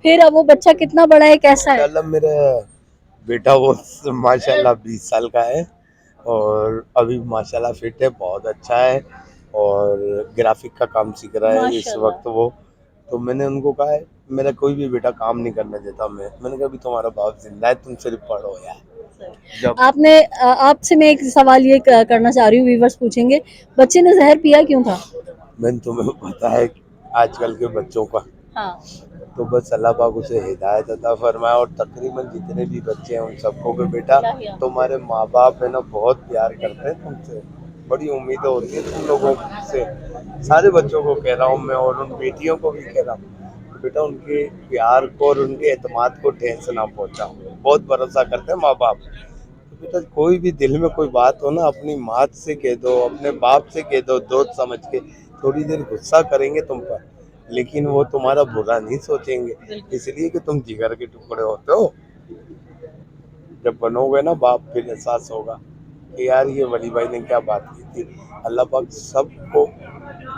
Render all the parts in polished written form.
फिर अब वो बच्चा कितना बड़ा है, कैसा है? माशाल्लाह मेरा बेटा वो माशाल्लाह 20 साल का है और अभी माशाल्लाह फिट है, बहुत अच्छा है और ग्राफिक का काम सीख रहा है इस माशाल्लाह। वक्त वो। तो मैंने उनको कहा है, मेरा कोई भी बेटा काम नहीं करने देता, मैंने कहा अभी तुम्हारा बाप जिंदा है, तुम सिर्फ पढ़ो यार। जब आपने आपसे मैं एक सवाल ये करना चाह रही हूँ, व्यूवर्स पूछेंगे, बच्चे ने जहर पिया क्यों था? मैंने तुम्हें पता है आजकल के बच्चों का, हाँ। तो बस अल्लाह पाक उसे हिदायत अता फरमाए और तकरीबन जितने भी बच्चे हैं उन सबको के बेटा तुम्हारे माँ बाप है ना बहुत प्यार करते हैं तुमसे, बड़ी उम्मीदें होती है तुम लोगों से। सारे बच्चों को कह रहा हूँ मैं और उन बेटियों को भी कह रहा हूँ कि बेटा उनके प्यार को और उनके एतमाद को ठेस ना पहुंचाओ, बहुत भरोसा करते हैं माँ बाप। तो बेटा कोई भी दिल में कोई बात हो ना अपनी माँ से कह दो, अपने बाप से कह दो, दोस्त समझ के। थोड़ी देर गुस्सा करेंगे तुम पर लेकिन वो तुम्हारा बुरा नहीं सोचेंगे, इसलिए कि तुम जिगर के टुकड़े होते हो। जब बनोगे ना बाप फिर एहसास होगा कि यार ये वली भाई ने क्या बात की थी। अल्लाह पाक सबको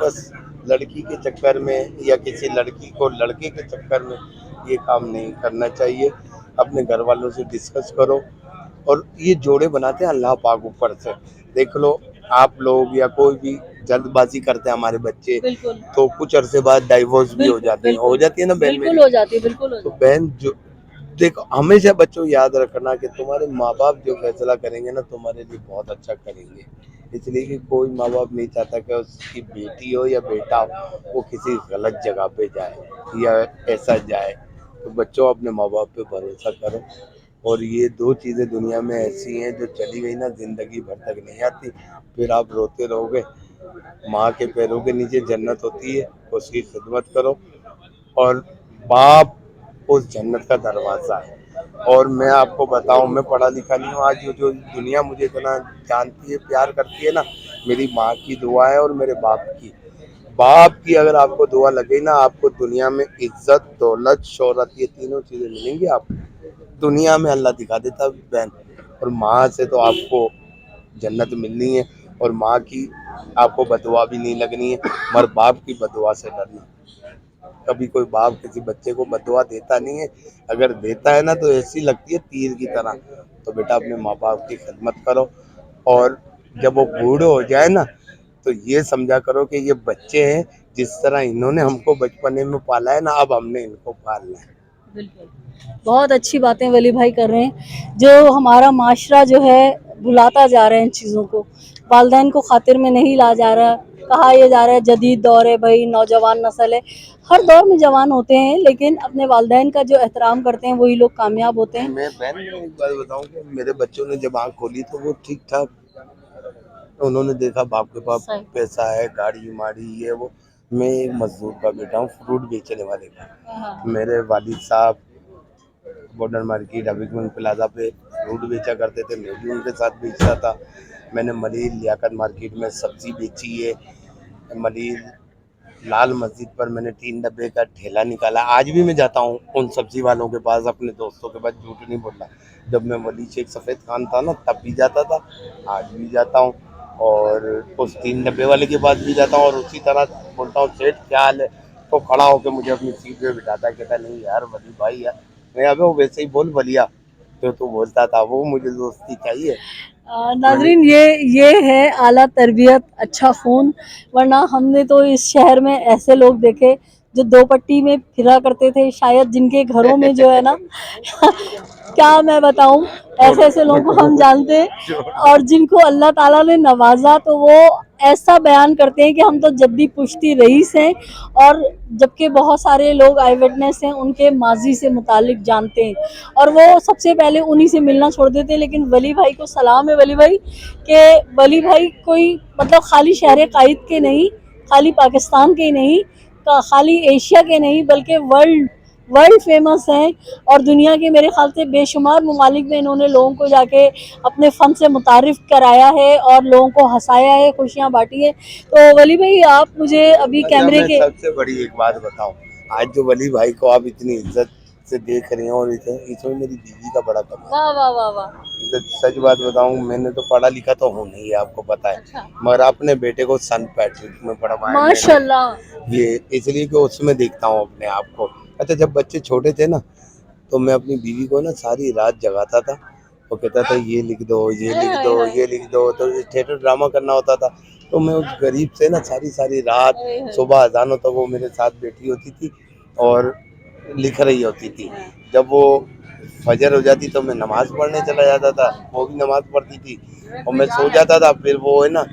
बस लड़की के चक्कर में या किसी लड़की को लड़के के चक्कर में ये काम नहीं करना चाहिए। अपने घर वालों से डिस्कस करो और ये जोड़े बनाते हैं अल्लाह पाक ऊपर से। देख लो आप लोग या कोई भी जल्दबाजी करते हैं हमारे बच्चे, बिल्कुल तो कुछ अरसे बाद डाइवोर्स भी हो बिल्कुल जाती है, हो बिल्कुल जाती है ना बहन बिल्कुल मेरी। हो जाती है, बिल्कुल हो तो जाती बहन जो देखो हमेशा बच्चों याद रखना कि तुम्हारे माँ बाप जो फैसला करेंगे ना तुम्हारे लिए बहुत अच्छा करेंगे, इसलिए कि कोई माँ बाप नहीं चाहता कि उसकी बेटी हो या बेटा हो वो किसी गलत जगह पे जाए या ऐसा जाए। तो बच्चों अपने माँ बाप पे भरोसा करो और ये दो चीज़ें दुनिया में ऐसी हैं जो चली गई ना जिंदगी भर तक नहीं आती, फिर आप रोते रहोगे। माँ के पैरों के नीचे जन्नत होती है, उसकी खिदमत करो और बाप उस जन्नत का दरवाज़ा है। और मैं आपको बताऊं मैं पढ़ा लिखा नहीं हूँ, आज जो दुनिया मुझे इतना जानती है प्यार करती है ना, मेरी माँ की दुआ है और मेरे बाप की। बाप की अगर आपको दुआ लगे ना आपको दुनिया में इज्जत दौलत शोहरत ये तीनों चीज़ें मिलेंगी आपको, दुनिया में अल्लाह दिखा देता बहन। और माँ से तो आपको जन्नत मिलनी है और माँ की आपको बदुआ भी नहीं लगनी है, मगर बाप की बदुआ से डरना। कभी कोई बाप किसी बच्चे को बदुआ देता नहीं है, अगर देता है ना तो ऐसी लगती है तीर की तरह। तो बेटा अपने माँ बाप की खिदमत करो और जब वो बूढ़े हो जाए ना तो ये समझा करो कि ये बच्चे हैं, जिस तरह इन्होंने हमको बचपने में पाला है ना अब हमने इनको पालना है। बिल्कुल। बहुत अच्छी बातें वली भाई कर रहे हैं, जो हमारा माशरा जो है भुलाता जा रहा है इन चीज़ों को, वालदैन को खातिर में नहीं ला जा रहा। कहा यह जा रहा है जदीद दौर है भाई, नौजवान नस्ल है, हर दौर में जवान होते हैं लेकिन अपने वालदैन का जो एहतराम करते हैं वही लोग कामयाब होते हैं। मैं बहन मैं एक बात बताऊं कि मेरे बच्चों ने जब आँख खोली तो वो ठीक ठाक, उन्होंने देखा बाप के पास सही। पैसा है गाड़ी माड़ी ये वो। मैं एक मजदूर का बेटा हूँ, फ्रूट बेचने वाले का। हाँ। मेरे वालिद साहब बॉर्डर मार्केट हबीबगंज प्लाजा पे फ्रूट बेचा करते थे, मैं भी उनके साथ बेचता था। मैंने मलिर लियाकत मार्केट में सब्जी बेची है, मलिर लाल मस्जिद पर मैंने 3 डब्बे का ठेला निकाला। आज भी मैं जाता हूँ उन सब्जी वालों के पास, अपने दोस्तों के पास, झूठ नहीं बोलना। जब मैं वली शेख सफ़ेद खान था ना तब भी जाता था, आज भी जाता हूँ और उस 3 डब्बे वाले के पास भी जाता हूँ और उसी तरह बोलता हूँ सेठ क्या हाल है, तो खड़ा होकर मुझे अपनी सीट पे बिठाता है, कहता नहीं यार वली भाई यार। मैं अबे वो वैसे ही बोल वलिया जो तू बोलता था, वो मुझे दोस्ती चाहिए। मैंने नाजरीन, ये है आला तरबियत, अच्छा खून, वरना हमने तो इस शहर में ऐसे लोग देखे जो दो पट्टी में फिरा करते थे, शायद जिनके घरों में जो है ना क्या मैं बताऊं, ऐसे ऐसे लोगों को हम जानते हैं और जिनको अल्लाह ताला ने नवाजा तो वो ऐसा बयान करते हैं कि हम तो जद्दी पुश्ती रईस हैं, और जबकि बहुत सारे लोग आई विटनेस हैं उनके माजी से मुतालिक जानते हैं और वो सबसे पहले उन्हीं से मिलना छोड़ देते हैं। लेकिन वली भाई को सलाम है वली भाई, कि वली भाई कोई मतलब खाली शहर कायद के नहीं, खाली पाकिस्तान के ही नहीं, खाली एशिया के नहीं, बल्कि वर्ल्ड वर्ल्ड फेमस हैं और दुनिया के मेरे ख्याल से बेशुमार ममालिक में इन्होंने लोगों को जाके अपने फ़न से मुतारिफ कराया है और लोगों को हंसाया है, खुशियाँ बांटी है। तो वली भाई आप मुझे अभी अच्छा कैमरे मैं के सबसे बड़ी एक बात बताऊं, आज जो वली भाई को आप इतनी इज्जत से देख रही हैं और इसमें मेरी बीवी का बड़ा कमाल है। वाह वाह वाह वाह। तो सच बात बताऊं, मैंने तो पढ़ा लिखा तो हूँ नहीं, आपको पता है, अच्छा। मगर अपने बेटे को सन पैट्रिक में पढ़वाया मैंने, माशाल्लाह। ये इसलिए कि उसमें देखता हूँ अपने आप को। अच्छा, जब बच्चे छोटे थे ना, तो मैं अपनी बीवी को ना सारी रात जगाता था, वो कहता था ये लिख दो, ये हाय लिख हाय दो, हाय। ये लिख दो, तो थिएटर ड्रामा करना होता था। तो मैं उस गरीब से ना सारी सारी रात, हाय हाय। सुबह अजानों तक वो मेरे साथ बैठी होती थी और लिख रही होती थी। हाँ। जब वो फजर हो जाती तो मैं नमाज पढ़ने चला जाता था, वो भी नमाज पढ़ती थी और मैं सो जाता था। फिर वो है ना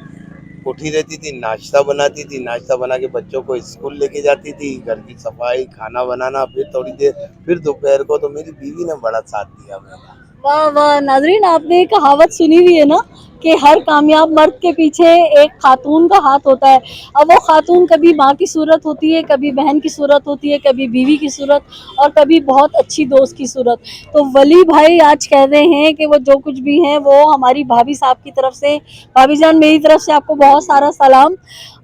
उठी रहती थी, नाश्ता बनाती थी, नाश्ता बना के बच्चों को स्कूल लेके जाती थी, घर की सफाई, खाना बनाना, फिर थोड़ी देर, फिर दोपहर को तो मेरी बीवी ने बड़ा साथ दिया मेरा। वाह वाह। नाजरीन, आपने एक कहावत सुनी हुई है ना कि हर कामयाब मर्द के पीछे एक खातून का हाथ होता है। अब वो खातून कभी माँ की सूरत होती है, कभी बहन की सूरत होती है, कभी बीवी की सूरत, और कभी बहुत अच्छी दोस्त की सूरत। तो वली भाई आज कह रहे हैं कि वो जो कुछ भी हैं वो हमारी भाभी साहब की तरफ से। भाभी जान, मेरी तरफ से आपको बहुत सारा सलाम।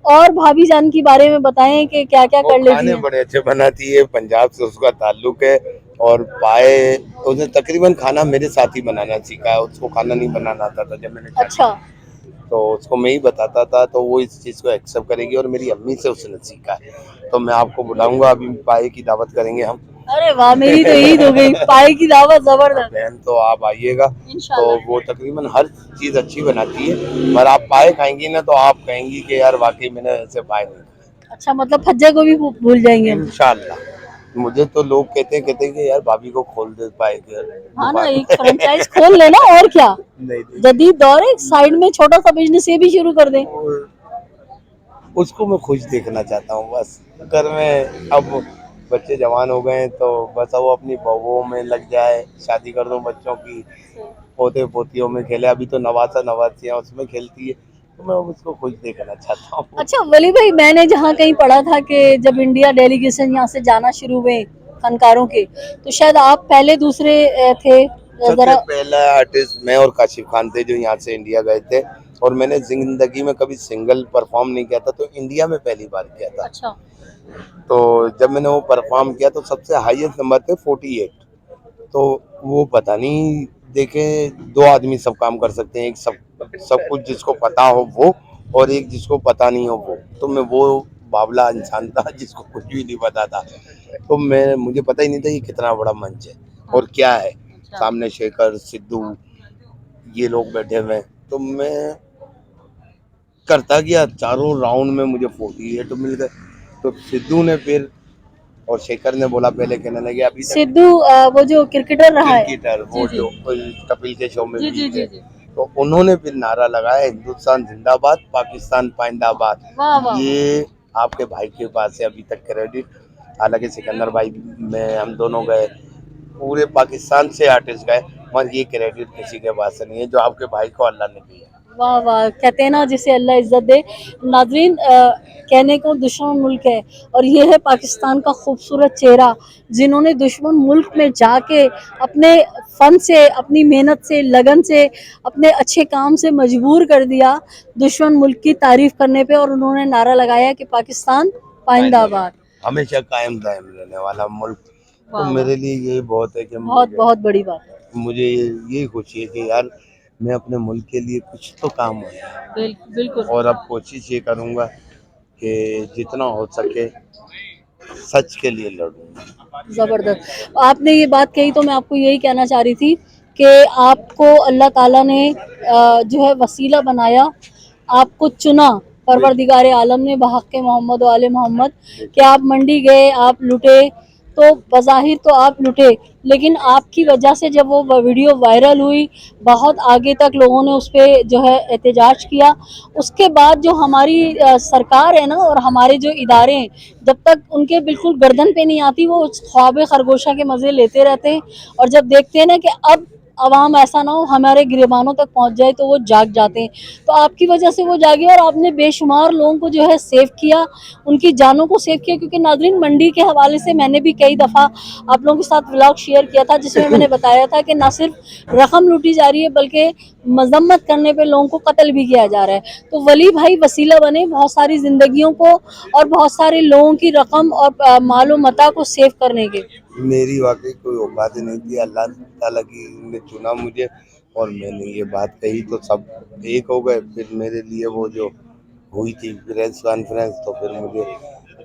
और भाभी जान के बारे में बताएं कि क्या क्या वो कर लेती खाने हैं। बड़े अच्छे बनाती है, पंजाब से उसका ताल्लुक है। और पाए, उसने तकरीबन खाना मेरे साथ ही बनाना सीखा है, उसको खाना नहीं बनाना आता था जब मैंने शादी अच्छा। की। तो उसको मैं ही बताता था, तो वो इस चीज़ को एक्सेप्ट करेगी और मेरी अम्मी से उसने सीखा है। तो मैं आपको बुलाऊंगा, अभी पाए की दावत करेंगे हम। अरे वाह, मेरी तो ईद हो गई, पाई की दावत जबरदस्त। बहन तो आप आइएगा, तो इंशाल्लाह। वो तकरीबन हर चीज़ अच्छी बनाती है। पर आप पाए खाएंगी ना तो आप कहेंगी कि यार वाकई मैंने ऐसे पाए नहीं खाए। अच्छा, मतलब फज्जे को भी भूल जाएंगे हम। इंशाल्लाह। मुझे तो लोग कहते हैं कि यार भाभी को खोल दे पाए के हाँ ना, दुकान। एक फ्रेंचाइज खोल लेना, और क्या। नहीं नहीं, जदीद दौर है, साइड में छोटा सा बिजनेस ये भी शुरू कर दें। और उसको मैं खुश देखना चाहता हूँ बस। घर में अब बच्चे जवान हो गए हैं तो बस अब वो अपनी बहुओं में लग जाए, शादी कर दो बच्चों की, पोते पोतियों में खेले। अभी तो नवासा नवासियाँ उसमें खेलती है, तो मैं उसको खुश देखना चाहता हूँ। अच्छा वली भाई, मैंने जहाँ कहीं पढ़ा था कि जब इंडिया डेलीगेशन यहाँ से जाना शुरू हुए फनकारों के, तो शायद आप पहले दूसरे थे। सबसे जरा। पहला आर्टिस्ट मैं और काशिफ खान थे जो यहाँ से इंडिया गए थे। और मैंने जिंदगी में कभी सिंगल परफॉर्म नहीं किया था, तो इंडिया में पहली बार किया था। अच्छा। तो जब मैंने वो परफॉर्म किया तो सबसे हाईएस्ट नंबर थे 48। तो वो पता नहीं, देखे दो आदमी सब काम कर सकते हैं, एक सब सब कुछ जिसको पता हो वो, और एक जिसको पता नहीं हो वो। तो मैं वो बावला इंसान था जिसको कुछ भी नहीं पता था। तो मैं, मुझे पता ही नहीं था ये कितना बड़ा मंच है और क्या है। अच्छा। सामने शेखर, सिद्धू, ये लोग बैठे हुए हैं। तो मैं करता गया, चारों राउंड में मुझे 48 मिल गए। तो सिद्धू ने फिर और शेखर ने बोला, पहले कहने लगे अभी तक सिद्धू वो जो क्रिकेटर रहा है। क्रिकेटर, जी वो जी जो कपिल के शो में जी भी जी थे। जी जी। तो उन्होंने फिर नारा लगाया, हिंदुस्तान जिंदाबाद, पाकिस्तान पाइंदाबाद। वाह वाह। ये आपके भाई के पास है अभी तक क्रेडिट। हालांकि सिकंदर भाई में हम दोनों गए, पूरे पाकिस्तान से आर्टिस्ट गए, मगर ये क्रेडिट किसी के पास नहीं है जो आपके भाई को अल्लाह ने दिया। वाह वाह, कहते हैं ना जिसे अल्लाह इज्जत दे। नाजरीन, कहने को दुश्मन मुल्क है, और ये है पाकिस्तान का खूबसूरत चेहरा, जिन्होंने दुश्मन मुल्क में जाके अपने फन से, अपनी मेहनत से, लगन से, अपने अच्छे काम से मजबूर कर दिया दुश्मन मुल्क की तारीफ करने पे, और उन्होंने नारा लगाया कि पाकिस्तान पाइंदाबाद। हमेशा कायम दायम रहने वाला मुल्क। तो वाह वाह, मेरे लिए ये बहुत है कि बहुत बहुत बड़ी बात है। मुझे ये खुशी है कि यार मैं अपने मुल्क के लिए कुछ तो काम हो। बिल्कुल। और अब कोशिश ये करूँगा कि जितना हो सके सच के लिए लड़ूंगा। ज़बरदस्त। आपने ये बात कही तो मैं आपको यही कहना चाह रही थी कि आपको अल्लाह ताला ने जो है वसीला बनाया, आपको चुना परवरदिगार आलम ने बहक़ मोहम्मद व आले मोहम्मद, कि आप मंडी गए, आप लुटे। तो बज़ाहिर तो आप लुटे, लेकिन आपकी वजह से जब वो वीडियो वायरल हुई, बहुत आगे तक लोगों ने उस पर जो है एहतजाज किया। उसके बाद जो हमारी सरकार है ना, और हमारे जो इदारे हैं, जब तक उनके बिल्कुल गर्दन पे नहीं आती, वो ख्वाब खरगोशा के मज़े लेते रहते हैं। और जब देखते हैं ना कि अब अवाम ऐसा ना हो हमारे गिरबानों तक पहुंच जाए, तो वो जाग जाते हैं। तो आपकी वजह से वो जागे, और आपने बेशुमार लोगों को जो है सेव किया, उनकी जानों को सेव किया। क्योंकि नाज़रीन, मंडी के हवाले से मैंने भी कई दफ़ा आप लोगों के साथ व्लॉग शेयर किया था, जिसमें मैंने बताया था कि ना सिर्फ रकम लूटी जा रही है, बल्कि मजम्मत करने पे लोगों को कत्ल भी किया जा रहा है। तो वली भाई वसीला बने बहुत सारी जिंदगियों को और बहुत सारे लोगों की रकम और मालो मता को सेव करने के। मेरी वाकई कोई औकात ही नहीं थी, अल्लाह ताला की ने चुना मुझे और मैंने ये बात कही तो सब एक हो गए। फिर मेरे लिए वो जो हुई थी प्रेस कॉन्फ्रेंस, तो फिर मुझे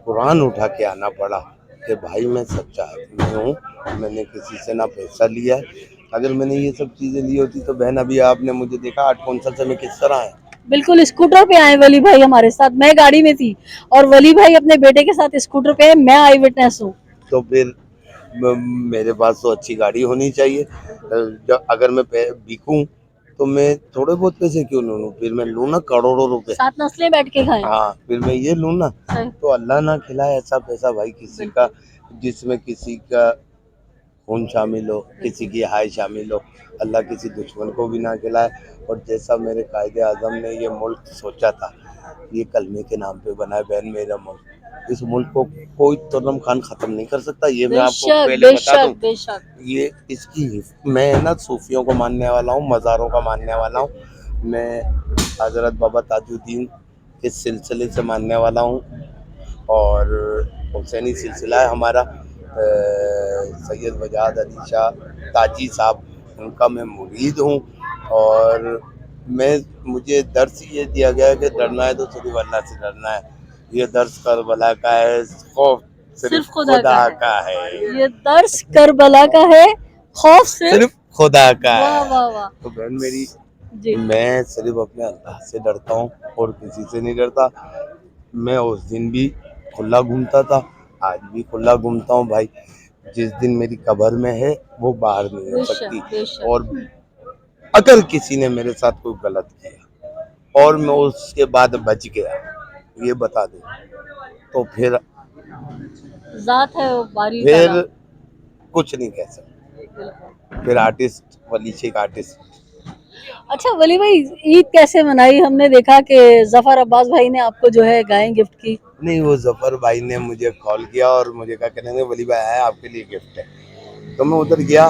कुरान उठा के आना पड़ा कि भाई मैं सच्चा आदमी हूँ, मैंने किसी से ना पैसा लिया है। अगर मैंने ये सब चीज़ें ली होती तो बहन अभी आपने मुझे देखा 8 कौंसल से मैं किस तरह आया। बिल्कुल स्कूटर पे आए वली भाई हमारे साथ, मैं गाड़ी में थी और वली भाई अपने बेटे के साथ स्कूटर पे आए, मैं आई विटनेस हूँ। तो फिर मेरे पास तो अच्छी गाड़ी होनी चाहिए। अगर मैं बिकूं तो मैं थोड़े बहुत पैसे क्यों ना लूं, फिर मैं लूं ना करोड़ों रुपए। 7 नस्लें बैठ के खाएं। हाँ, फिर मैं ये लूं ना। सही। तो अल्लाह ना खिलाए ऐसा पैसा भाई किसी का जिसमें किसी का खून शामिल हो, किसी की हाय शामिल हो। अल्लाह किसी दुश्मन को भी ना खिलाए। और जैसा मेरे कायदे आज़म ने ये मुल्क सोचा था, ये कलमे के नाम पे बना है बहन मेरा मुल्क। इस मुल्क को कोई तुर्रम खान ख़त्म नहीं कर सकता, ये मैं आपको बेशक पहले बता दूं। बेशक बेशक। ये मैं ना सूफियों को मानने वाला हूँ, मज़ारों का मानने वाला हूँ। मैं हज़रत बाबा ताजुद्दीन के सिलसिले से मानने वाला हूँ और हुसैनी सिलसिला है हमारा। सैयद वजाद अली शाह ताजी साहब, उनका मैं मुरीद हूँ। और मुझे दर्स ये दिया गया है कि डरना है तो सिर्फ अल्लाह से डरना है। ये दर्स करबला का है, खौफ सिर्फ खुदा का है। ये दर्स करबला का है, खौफ सिर्फ खुदा का वाह है। वाह वाह। तो बहन मेरी, जी मैं सिर्फ अपने अल्लाह से डरता हूँ और किसी से नहीं डरता। मैं उस दिन भी खुला घूमता था, आज भी खुला घूमता हूँ भाई। जिस दिन मेरी कब्र में है वो बाहर नहीं हो बेशक सकती। बेशक। और अगर किसी ने मेरे साथ कोई गलत किया और मैं उसके बाद बच गया, ये बता दूं, तो जात है वो बारी फिर ताला। कुछ नहीं कह सकते। फिर आर्टिस्ट वली शेख आर्टिस्ट। अच्छा वली भाई, ईद कैसे मनाई? हमने देखा कि जफर अब्बास भाई ने आपको जो है गायें गिफ्ट की। नहीं, वो जफर भाई ने मुझे कॉल किया और मुझे कहा कहने वली भाई आया आपके लिए गिफ्ट है। तो मैं उधर गया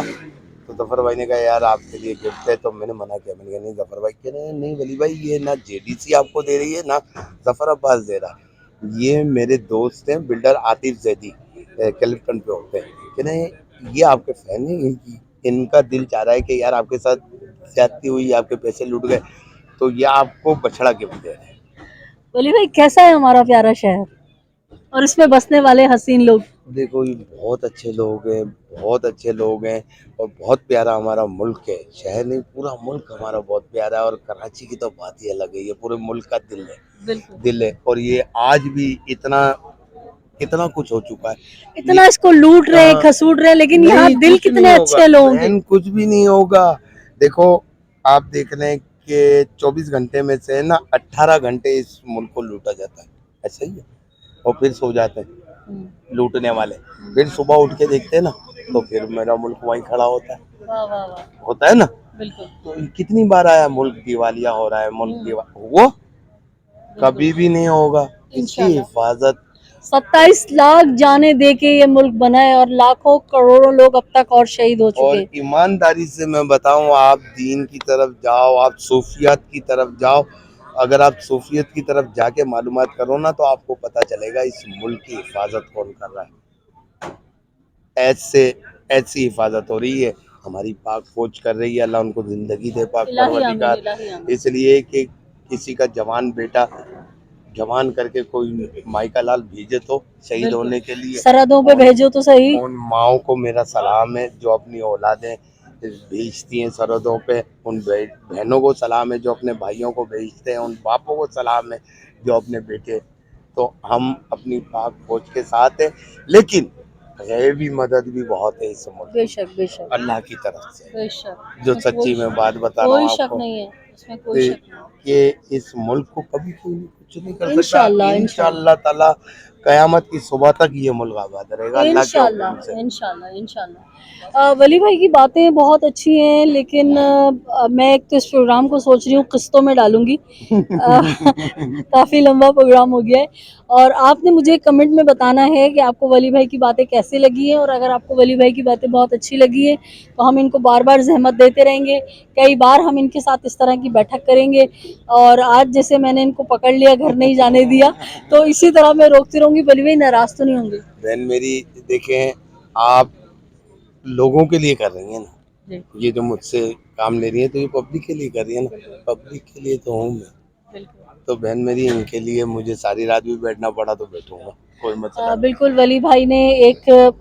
तो जफर भाई ने कहा यार आपके लिए गिफ्ट है। तो मैंने मना किया, मैंने कहा नहीं। जफर भाई कह रहे हैं नहीं वली भाई, ये ना जेडीसी आपको दे रही है ना जफर अब्बास दे रहा है, ये मेरे दोस्त हैं बिल्डर आतिफ जैदी, कैलिफ्टन पे होते हैं। कह रहे हैं ये आपके फैन है, इनका दिल चाह रहा है कि यार आपके साथ ज्यादती हुई, आपके पैसे लूट गए, तो ये आपको बछड़ा गिफ्ट दे रहे हैं। वली भाई कैसा है हमारा प्यारा शहर और इसमें बसने वाले हसीन लोग? देखो ये बहुत अच्छे लोग हैं, बहुत अच्छे लोग हैं और बहुत प्यारा हमारा मुल्क है। शहर नहीं, पूरा मुल्क हमारा बहुत प्यारा है। और कराची की तो बात ही अलग है, ये पूरे मुल्क का दिल है। और ये आज भी इतना इतना कुछ हो चुका है, इतना इसको लूट रहे हाँ, खसूट रहे, लेकिन यहाँ नहीं दिल कुछ कितने नहीं होगा अच्छे लोगों के। बहन, कुछ भी नहीं होगा। देखो आप देख रहे हैं कि 24 घंटे में से ना 18 घंटे इस मुल्क को लूटा जाता है, ऐसा ही है। और फिर सो जाते हैं लूटने वाले, फिर सुबह उठ के देखते हैं ना तो फिर मेरा मुल्क वहीं खड़ा होता है। वाह वाह वाह। होता है ना। बिल्कुल तो कितनी बार आया मुल्क दिवालिया हो रहा है, मुल्क वो कभी भी नहीं होगा। इसकी इंशाल्लाह। हिफाजत 27 लाख जाने दे के ये मुल्क बना है और लाखों करोड़ों लोग अब तक और शहीद हो और चुके। ईमानदारी से मैं बताऊं, आप दीन की तरफ जाओ, आप सूफियत की तरफ जाओ। अगर आप सूफियत की तरफ जाके मालूमात करो ना तो आपको पता चलेगा इस मुल्क की हिफाजत कौन कर रहा है। ऐसे ऐसी हिफाजत हो रही है, हमारी पाक फौज कर रही है। अल्लाह उनको जिंदगी दे पाक इलाही आमीन परवरदिगार। इलाही आमीन। इसलिए कि किसी का जवान बेटा जवान करके कोई माई का लाल भेजे तो शहीद होने के लिए, सरहदों पे भेजो तो सही। उन माओ को मेरा सलाम है जो अपनी औलादें भेजती हैं सरहदों पे। उन बहनों को सलाम है जो अपने भाइयों को भेजते हैं। उन बापों को सलाम है जो अपने बेटे। तो हम अपनी पाक फौज के साथ हैं, लेकिन गैबी मदद भी बहुत है इस मुल्क में, बेशक बेशक अल्लाह की तरफ से। बेशक। जो इसमें सच्ची मैं बात बता रहा कोई हूँ शक आपको नहीं है, इसमें कोई शक नहीं। कि इस मुल्क को कभी कोई कुछ नहीं कर सकता। इंशाल्लाह इंशाल्लाह। इंशाअल्लाह ताला कयामत की सुबह तक ये मुल्क आबाद रहेगा अल्लाह के इंशाल्लाह हुक्म से। इंशाल्लाह इंशाल्लाह। वली भाई की बातें बहुत अच्छी हैं, लेकिन मैं एक तो इस प्रोग्राम को सोच रही हूँ किस्तों में डालूंगी। काफ़ी लंबा प्रोग्राम हो गया है, और आपने मुझे कमेंट में बताना है कि आपको वली भाई की बातें कैसे लगी हैं, और अगर आपको वली भाई की बातें बहुत अच्छी लगी हैं तो हम इनको बार बार जहमत देते रहेंगे। कई बार हम इनके साथ इस तरह की बैठक करेंगे, और आज जैसे मैंने इनको पकड़ लिया, घर नहीं जाने दिया, तो इसी तरह मैं रोकती रहूंगी। वली भाई नाराज तो नहीं होंगे? बहन मेरी, देखें, आप लोगों के लिए कर रही हैं ना, जी ये जो मुझसे काम ले रही है तो ये पब्लिक के लिए कर रही है ना, पब्लिक के लिए तो हूँ मैं। बिल्कुल। तो बहन मेरी, इनके लिए मुझे सारी रात भी बैठना पड़ा तो बैठूंगा, कोई मसला नहीं। बिल्कुल, वली भाई ने एक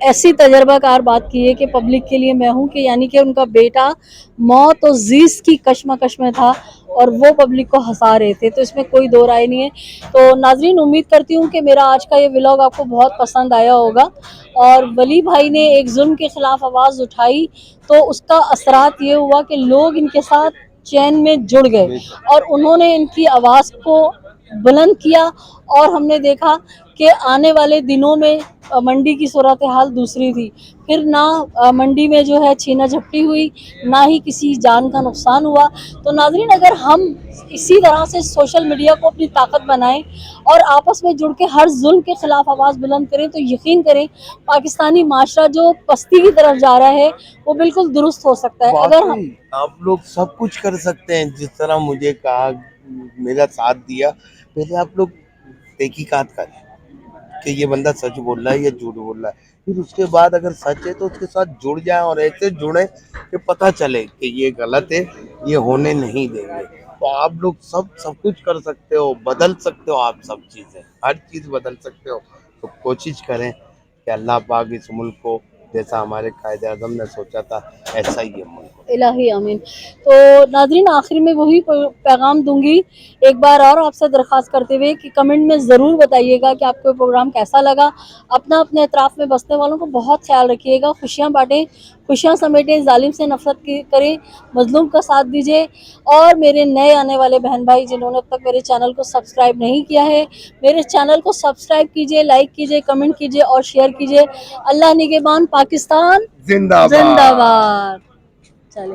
ऐसी तजर्बाकार बात की है कि पब्लिक के लिए मैं हूँ, कि यानी कि उनका बेटा मौत और जीस की कशमकश में था और वो पब्लिक को हंसा रहे थे, तो इसमें कोई दो राय नहीं है। तो नाजरीन, उम्मीद करती हूँ कि मेरा आज का ये व्लॉग आपको बहुत पसंद आया होगा, और वली भाई ने एक जुल्म के खिलाफ आवाज़ उठाई तो उसका असरात ये हुआ कि लोग इनके साथ चैन में जुड़ गए, और उन्होंने इनकी आवाज़ को बुलंद किया, और हमने देखा कि आने वाले दिनों में मंडी की सूरत हाल दूसरी थी। फिर ना मंडी में जो है छीना झपटी हुई, ना ही किसी जान का नुकसान हुआ। तो नाजरीन, अगर हम इसी तरह से सोशल मीडिया को अपनी ताकत बनाएं और आपस में जुड़ के हर जुल्म के खिलाफ आवाज़ बुलंद करें, तो यकीन करें पाकिस्तानी माशरा जो पस्ती की तरफ जा रहा है वो बिल्कुल दुरुस्त हो सकता है। अगर हम आप लोग सब कुछ कर सकते हैं, जिस तरह मुझे कहा, मेरा साथ दिया। पहले आप लोग तहकीकात करें कि ये बंदा सच बोल रहा है या झूठ बोल रहा है, फिर उसके बाद अगर सच है तो उसके साथ जुड़ जाए, और ऐसे जुड़े कि पता चले कि ये गलत है, ये होने नहीं देंगे। तो आप लोग सब कुछ कर सकते हो, बदल सकते हो, आप सब चीज़ें, हर चीज़ बदल सकते हो। तो कोशिश करें कि अल्लाह पाक इस मुल्क को, जैसा हमारे कायदे आज़म ने सोचा था, ऐसा ही ये मुल्क हो। इलाही आमीन। तो नाजरीन, आखिर में वही पैगाम दूंगी, एक बार और आपसे दरख्वास्त करते हुए कि कमेंट में ज़रूर बताइएगा कि आपको प्रोग्राम कैसा लगा। अपना अपने अतराफ़ में बसने वालों को बहुत ख्याल रखिएगा, खुशियाँ बांटें, खुशियाँ समेटें, जालिम से नफरत करें, मजलूम का साथ दीजिए। और मेरे नए आने वाले बहन भाई जिन्होंने अब तक मेरे चैनल को सब्सक्राइब नहीं किया है, मेरे चैनल को सब्सक्राइब कीजिए, लाइक कीजिए, कमेंट कीजिए और शेयर कीजिए। अल्लाह निगहबान, पाकिस्तान जिंदाबाद। जिंदाबाद। चलिए।